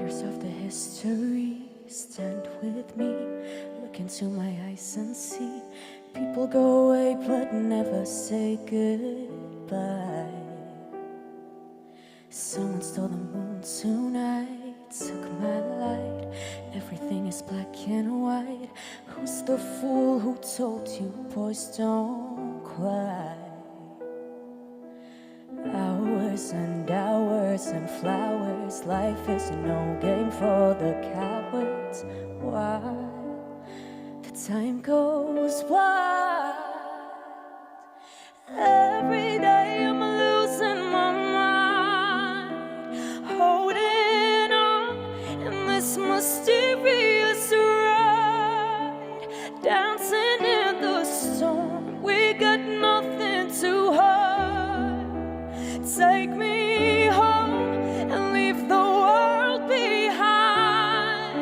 Writers of the history, stand with me. Look into my eyes and see. People go away but never say goodbye. Someone stole the moon tonight, took my light. Everything is black and white. Who's the fool who told you boys don't cry? Hours and hours and flowers. Life is no game for the cowards. Why? The time goes wild. Every day I'm losing my mind, holding on in this mysterious ride, dancing in the storm. We got nothing to hide. Take me home and leave the world behind.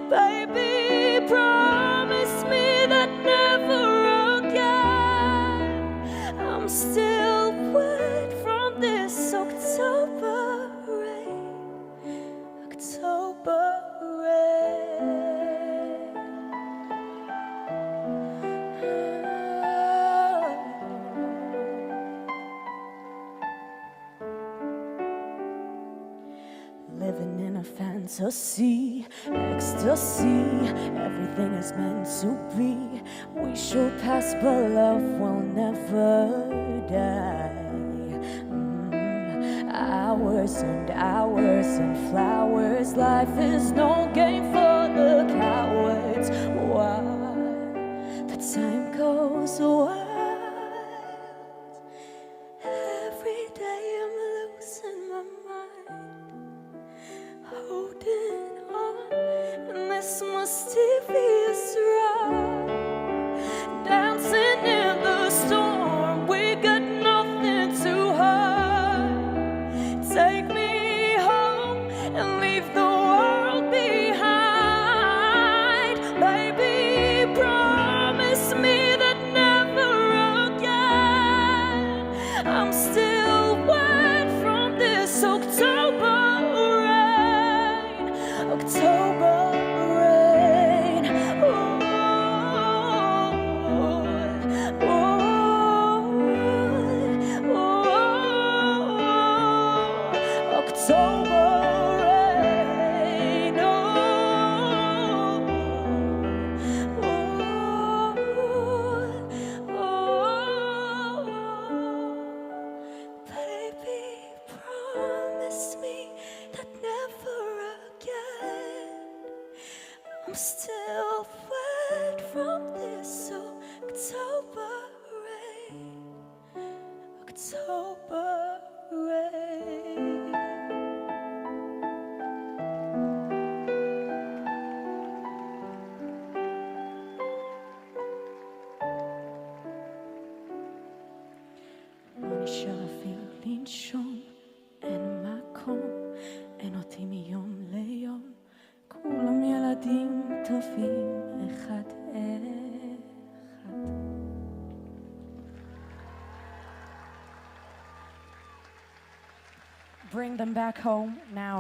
Baby, promise me that never again. I'm still wet from this October rain. October rain. Living in a fantasy, ecstasy. Everything is meant to be. We should pass, but love will never die. Hours and hours and flowers. Life is no game for the cowards. Why? The time goes wild. Every day I'm losing my mind, holding on in this mysterious ride, dancing in the storm. We got nothing to hide. Take me home and leave the world behind. Baby, promise me that never again. I'm still wet from this October rain. October rain. Oh, oh, oh, oh. October rain. Oh, oh, oh. Baby, promise me that never again. I'm still wet from this October rain. October rain. אני שרפים לנשום, אין מקום, אין אותי מיום ליום. כולם ילדים טובים אחד אחד. Bring them back home now.